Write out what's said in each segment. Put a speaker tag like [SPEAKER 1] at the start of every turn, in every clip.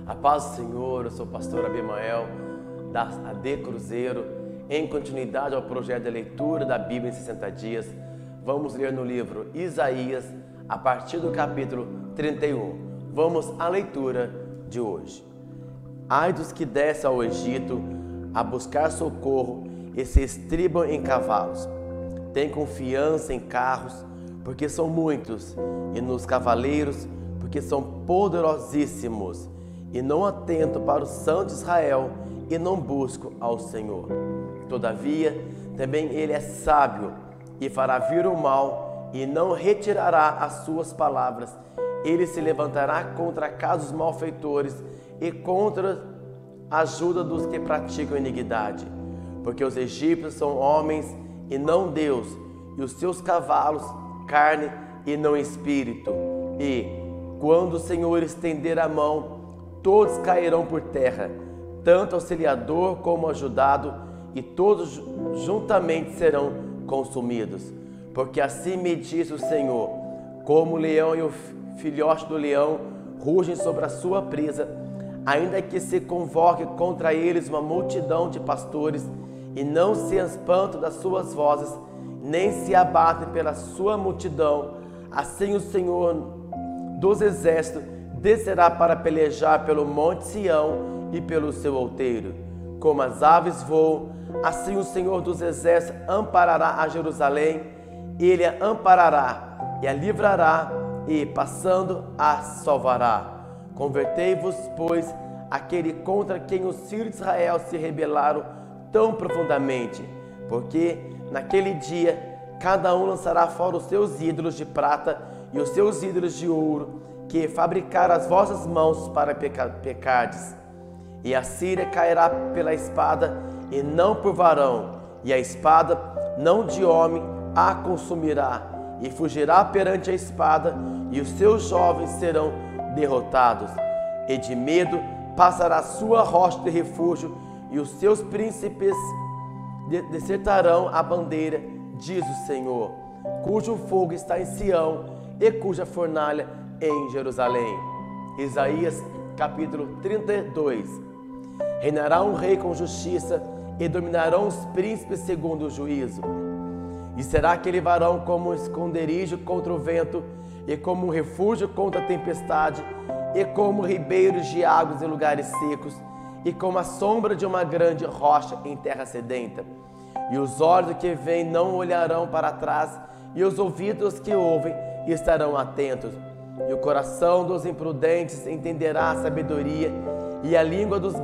[SPEAKER 1] A paz do Senhor, eu sou o pastor Abimael, da AD Cruzeiro. Em continuidade ao projeto de leitura da Bíblia em 60 dias, vamos ler no livro Isaías, a partir do capítulo 31. Vamos à leitura de hoje. Ai dos que descem ao Egito a buscar socorro e se estribam em cavalos. Tem confiança em carros, porque são muitos, e nos cavaleiros, porque são poderosíssimos. E não atento para o Santo de Israel, e não busco ao Senhor. Todavia, também ele é sábio, e fará vir o mal, e não retirará as suas palavras. Ele se levantará contra a casa dos malfeitores, e contra a ajuda dos que praticam iniquidade. Porque os egípcios são homens, e não Deus, e os seus cavalos, carne, e não espírito. E, quando o Senhor estender a mão, todos cairão por terra, tanto auxiliador como ajudado, e todos juntamente serão consumidos. Porque assim me diz o Senhor: como o leão e o filhote do leão rugem sobre a sua presa, ainda que se convoque contra eles uma multidão de pastores, e não se espantam das suas vozes, nem se abatem pela sua multidão, assim o Senhor dos exércitos descerá para pelejar pelo monte Sião e pelo seu outeiro. Como as aves voam, assim o Senhor dos exércitos amparará a Jerusalém. Ele a amparará e a livrará, e passando a salvará. Convertei-vos, pois, àquele contra quem os filhos de Israel se rebelaram tão profundamente, porque naquele dia cada um lançará fora os seus ídolos de prata e os seus ídolos de ouro, que fabricaram as vossas mãos para pecardes. E a Síria cairá pela espada, e não por varão, e a espada não de homem a consumirá, e fugirá perante a espada, e os seus jovens serão derrotados. E de medo passará a sua rocha de refúgio, e os seus príncipes desertarão a bandeira, diz o Senhor, cujo fogo está em Sião, e cuja fornalha em Jerusalém. Isaías capítulo 32. Reinará um rei com justiça, e dominarão os príncipes segundo o juízo. E será aquele varão como um esconderijo contra o vento, e como um refúgio contra a tempestade, e como ribeiros de águas em lugares secos, e como a sombra de uma grande rocha em terra sedenta. E os olhos que veem não olharão para trás, e os ouvidos que ouvem estarão atentos. E o coração dos imprudentes entenderá a sabedoria, e a língua dos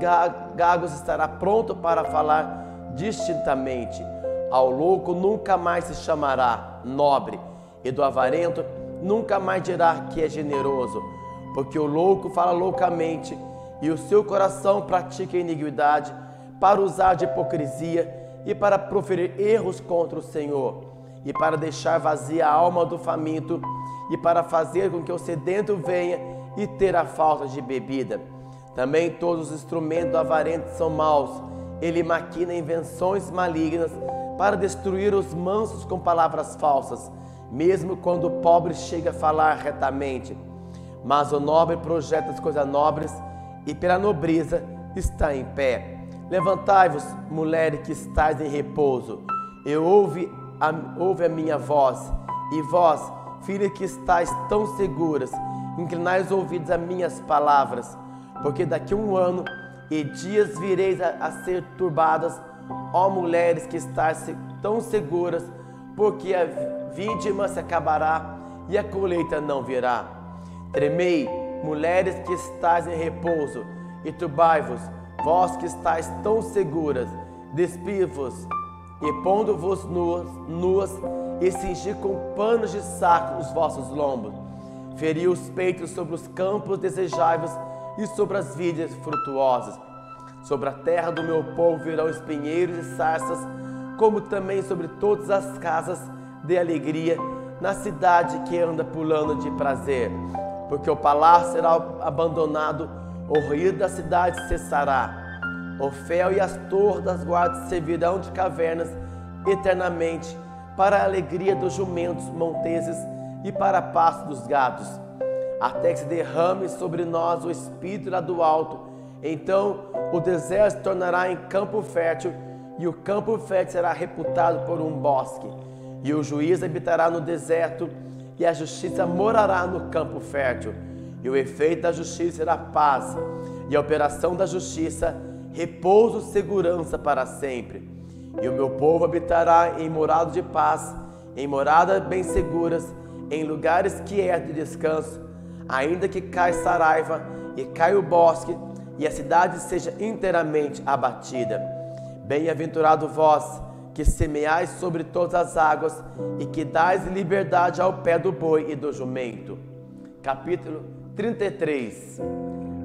[SPEAKER 1] gagos estará pronto para falar distintamente. Ao louco nunca mais se chamará nobre, e do avarento nunca mais dirá que é generoso, porque o louco fala loucamente, e o seu coração pratica iniquidade, para usar de hipocrisia e para proferir erros contra o Senhor, e para deixar vazia a alma do faminto, e para fazer com que o sedento venha e ter a falta de bebida. Também todos os instrumentos do avarento são maus. Ele maquina invenções malignas para destruir os mansos com palavras falsas, mesmo quando o pobre chega a falar retamente. Mas o nobre projeta as coisas nobres, e pela nobreza está em pé. Levantai-vos, mulheres que estáis em repouso, e ouve a minha voz, e vós, filhas que estáis tão seguras, inclinai os ouvidos a minhas palavras, porque daqui a 1 ano e dias vireis a ser turbadas, ó mulheres que estáis tão seguras, porque a vindima se acabará e a colheita não virá. Tremei, mulheres que estáis em repouso, e turbai-vos, vós que estáis tão seguras, despido-vos, e pondo-vos nuas, e cingi com panos de saco os vossos lombos. Feri os peitos sobre os campos desejáveis e sobre as vides frutuosas. Sobre a terra do meu povo virão espinheiros e sarças, como também sobre todas as casas de alegria, na cidade que anda pulando de prazer. Porque o palácio será abandonado, o ruído da cidade cessará. O fel e as torres das guardas servirão de cavernas eternamente, para a alegria dos jumentos monteses e para a paz dos gados. até que se derrame sobre nós o Espírito lá do alto. Então o deserto se tornará em campo fértil, e o campo fértil será reputado por um bosque. E o juiz habitará no deserto, e a justiça morará no campo fértil. E o efeito da justiça será paz, e a operação da justiça, repouso e segurança para sempre. E o meu povo habitará em moradas de paz, em moradas bem seguras, em lugares quietos de descanso, ainda que caia saraiva e caia o bosque, e a cidade seja inteiramente abatida. Bem-aventurado vós, que semeais sobre todas as águas, e que dais liberdade ao pé do boi e do jumento. Capítulo 33.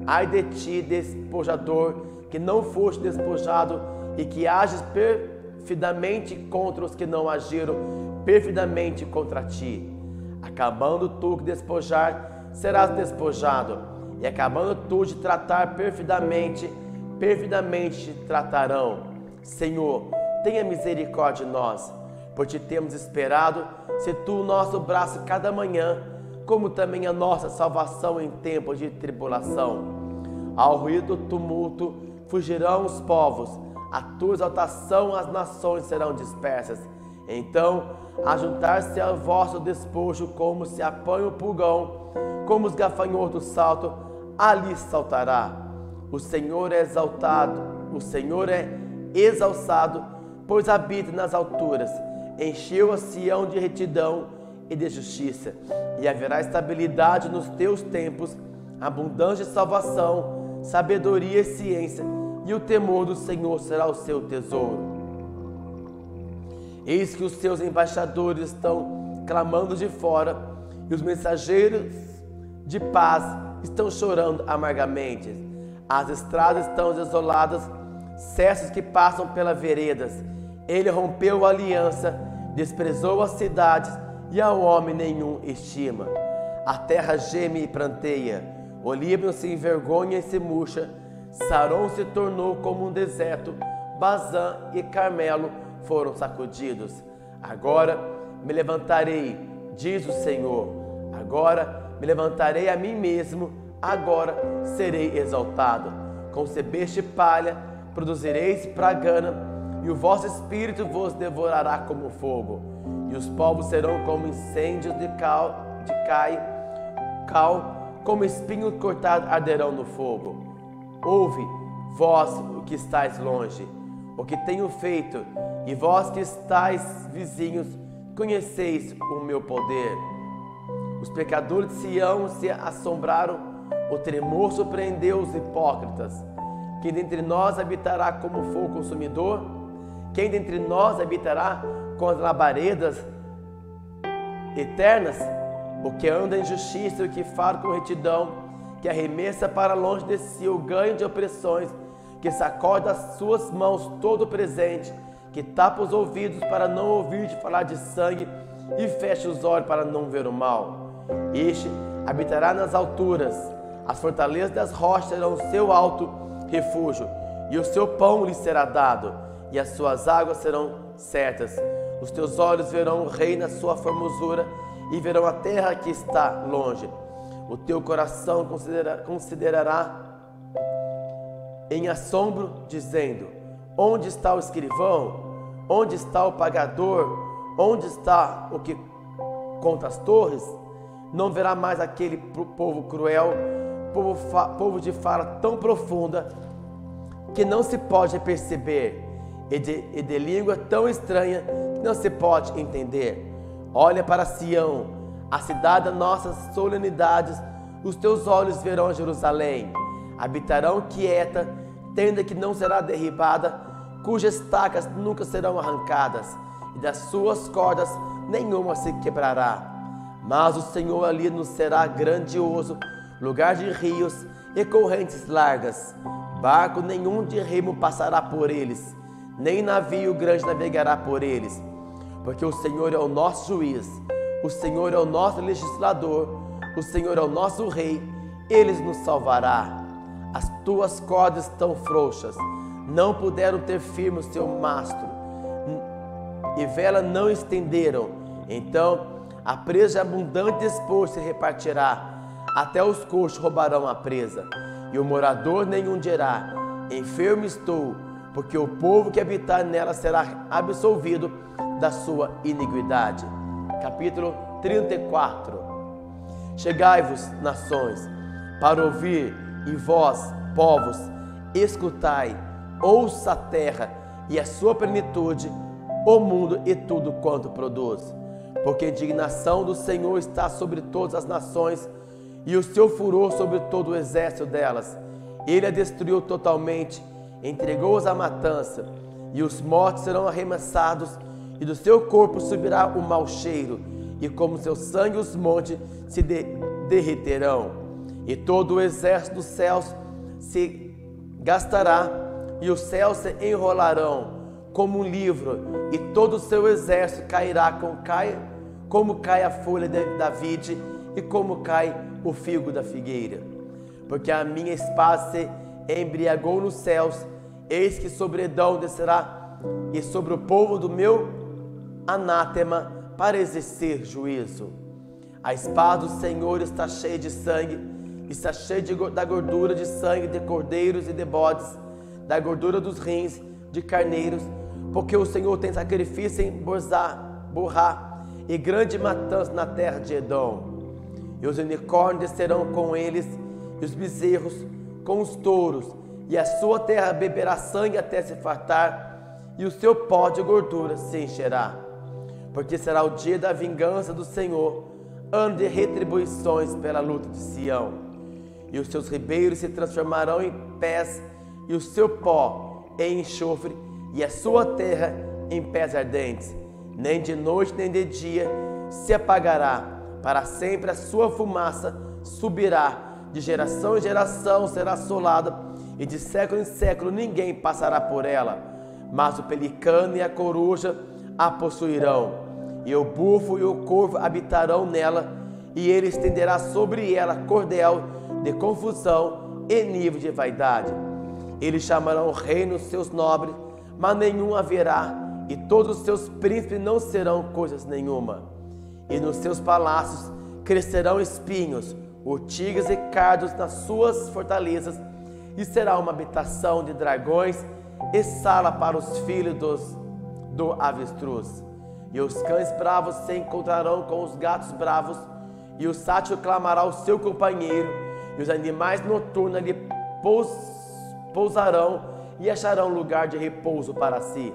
[SPEAKER 1] Ai de ti, despojador, que não foste despojado, e que ages perfidamente contra os que não agiram perfidamente contra ti. Acabando tu que despojar, serás despojado, e acabando tu de tratar perfidamente, perfidamente te tratarão. Senhor, tenha misericórdia de nós, por te temos esperado, se tu o nosso braço cada manhã, como também a nossa salvação em tempo de tribulação. Ao ruído do tumulto fugirão os povos, a tua exaltação as nações serão dispersas. Então, ajuntar-se ao vosso despojo, como se apanha o pulgão, como os gafanhotos saltam, ali saltará. O Senhor é exaltado, o Senhor é exalçado, pois habita nas alturas. Encheu a Sião de retidão e de justiça, e haverá estabilidade nos teus tempos, abundância de salvação, sabedoria e ciência, e o temor do Senhor será o seu tesouro. Eis que os seus embaixadores estão clamando de fora, e os mensageiros de paz estão chorando amargamente. As estradas estão desoladas, cestos que passam pelas veredas. Ele rompeu a aliança, desprezou as cidades, e ao homem nenhum estima. A terra geme e pranteia, o Líbano se envergonha e se murcha, Saron se tornou como um deserto, Bazã e Carmelo foram sacudidos. Agora me levantarei, diz o Senhor, agora me levantarei a mim mesmo, agora serei exaltado. Concebeste palha, produzireis pragana, e o vosso espírito vos devorará como fogo, e os povos serão como incêndios de cal, como espinhos cortados arderão no fogo. Ouve, vós o que estáis longe, o que tenho feito, e vós que estáis vizinhos, conheceis o meu poder. Os pecadores de Sião se assombraram, o tremor surpreendeu os hipócritas. Quem dentre nós habitará como fogo consumidor? Quem dentre nós habitará com as labaredas eternas? O que anda em justiça e o que fala com retidão, que arremessa para longe de si o ganho de opressões, que sacode das suas mãos todo o presente, que tapa os ouvidos para não ouvir de falar de sangue e fecha os olhos para não ver o mal. Este habitará nas alturas, as fortalezas das rochas serão o seu alto refúgio, e o seu pão lhe será dado, e as suas águas serão certas. Os teus olhos verão o rei na sua formosura, e verão a terra que está longe. O teu coração considerará em assombro, dizendo: onde está o escrivão? Onde está o pagador? Onde está o que conta as torres? Não verá mais aquele povo cruel, povo de fala tão profunda que não se pode perceber, e de língua tão estranha que não se pode entender. Olha para Sião, a cidade das nossas solenidades, os teus olhos verão Jerusalém. Habitarão quieta, tenda que não será derribada, cujas estacas nunca serão arrancadas, e das suas cordas nenhuma se quebrará. Mas o Senhor ali nos será grandioso, lugar de rios e correntes largas. Barco nenhum de remo passará por eles, nem navio grande navegará por eles. Porque o Senhor é o nosso juiz, o Senhor é o nosso legislador, o Senhor é o nosso rei, Ele nos salvará. As tuas cordas estão frouxas, não puderam ter firme o seu mastro, e vela não estenderam. Então a presa de abundante despojo se repartirá, até os coxos roubarão a presa, e o morador nenhum dirá: enfermo estou, porque o povo que habitar nela será absolvido da sua iniquidade. Capítulo 34. Chegai-vos, nações, para ouvir, e vós, povos, escutai, ouça a terra e a sua plenitude, o mundo e tudo quanto produz. Porque a indignação do Senhor está sobre todas as nações, e o seu furor sobre todo o exército delas. Ele a destruiu totalmente, entregou-os à matança, e os mortos serão arremessados, e do seu corpo subirá o mau cheiro, e como seu sangue os montes se derreterão, e todo o exército dos céus se gastará, e os céus se enrolarão como um livro, e todo o seu exército cairá como cai a folha da vide, e como cai o figo da figueira. Porque a minha espada se embriagou nos céus, eis que sobre Edom descerá, e sobre o povo do meu anátema, para exercer juízo. A espada do Senhor está cheia de sangue, está cheia da gordura de sangue de cordeiros e de bodes, da gordura dos rins de carneiros, porque o Senhor tem sacrifício em Borrá e grande matança na terra de Edom. E os unicórnios descerão com eles, e os bezerros com os touros, e a sua terra beberá sangue até se fartar, e o seu pó de gordura se encherá. Porque será o dia da vingança do Senhor, ano de retribuições pela luta de Sião. E os seus ribeiros se transformarão em pés, e o seu pó em enxofre, e a sua terra em pés ardentes. Nem de noite nem de dia se apagará, para sempre a sua fumaça subirá, de geração em geração será assolada, e de século em século ninguém passará por ela. Mas o pelicano e a coruja a possuirão, e o bufo e o corvo habitarão nela, e ele estenderá sobre ela cordel de confusão e nível de vaidade. Eles chamarão reino seus nobres, mas nenhum haverá, e todos os seus príncipes não serão coisas nenhuma. E nos seus palácios crescerão espinhos, urtigas e cardos nas suas fortalezas, e será uma habitação de dragões e sala para os filhos do avestruz. E os cães bravos se encontrarão com os gatos bravos, e o sátiro clamará ao seu companheiro, e os animais noturnos lhe pousarão e acharão lugar de repouso para si.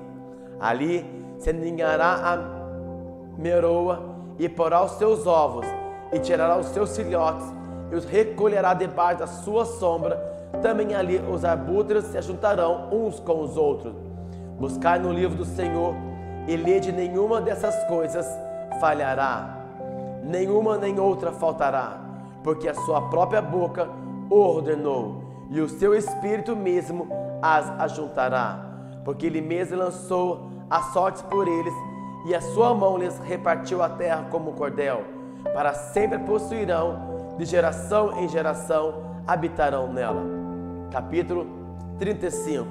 [SPEAKER 1] Ali se aninhará a meroa e porá os seus ovos, e tirará os seus filhotes, e os recolherá debaixo da sua sombra. Também ali os abutres se ajuntarão uns com os outros. Buscai no livro do Senhor, e lede, nenhuma dessas coisas falhará, nenhuma nem outra faltará, porque a sua própria boca o ordenou, e o seu espírito mesmo as ajuntará, porque ele mesmo lançou as sortes por eles, e a sua mão lhes repartiu a terra como cordel. Para sempre possuirão, de geração em geração habitarão nela. Capítulo 35.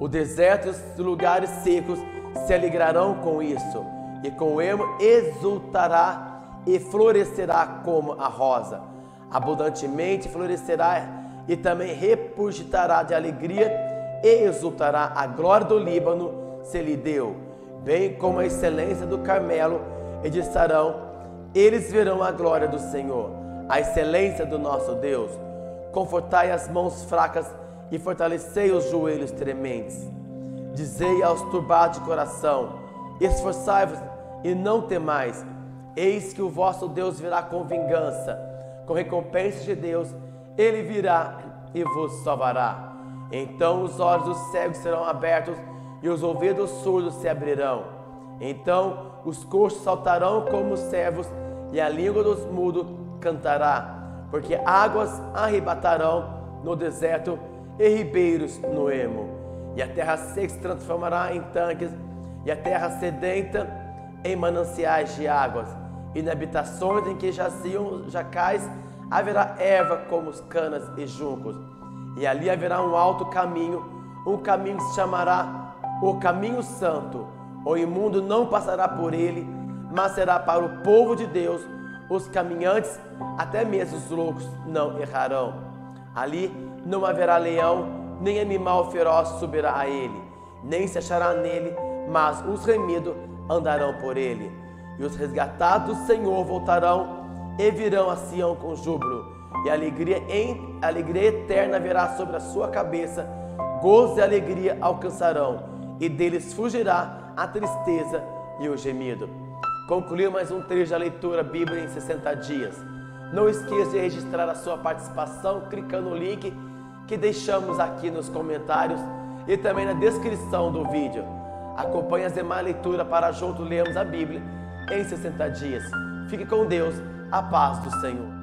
[SPEAKER 1] O deserto e os lugares secos se alegrarão com isso, e com ele exultará e florescerá como a rosa. Abundantemente florescerá e também repugitará de alegria e exultará. A glória do Líbano se lhe deu, bem como a excelência do Carmelo, e disserão: eles verão a glória do Senhor, a excelência do nosso Deus. Confortai as mãos fracas e fortalecei os joelhos trementes. Dizei aos turbados de coração: esforçai-vos e não temais. Eis que o vosso Deus virá com vingança, com recompensa de Deus, ele virá e vos salvará. Então os olhos dos cegos serão abertos e os ouvidos surdos se abrirão. Então os coxos saltarão como os servos, e a língua dos mudos cantará, porque águas arrebatarão no deserto e ribeiros no ermo. E a terra seca se transformará em tanques, e a terra sedenta em mananciais de águas. E nas habitações em que jaziam jacais haverá erva como os canas e juncos. E ali haverá um alto caminho, um caminho que se chamará o caminho santo. O imundo não passará por ele, mas será para o povo de Deus. Os caminhantes, até mesmo os loucos, não errarão. Ali não haverá leão, nem animal feroz subirá a ele, nem se achará nele, mas os remidos andarão por ele. E os resgatados do Senhor voltarão e virão a Sião com júbilo, e alegria eterna virá sobre a sua cabeça, gozo e alegria alcançarão, e deles fugirá a tristeza e o gemido. Concluiu mais um trecho da leitura bíblica em 60 dias. Não esqueça de registrar a sua participação clicando no link que deixamos aqui nos comentários e também na descrição do vídeo. Acompanhe as demais leituras para juntos lermos a Bíblia em 60 dias. Fique com Deus, a paz do Senhor.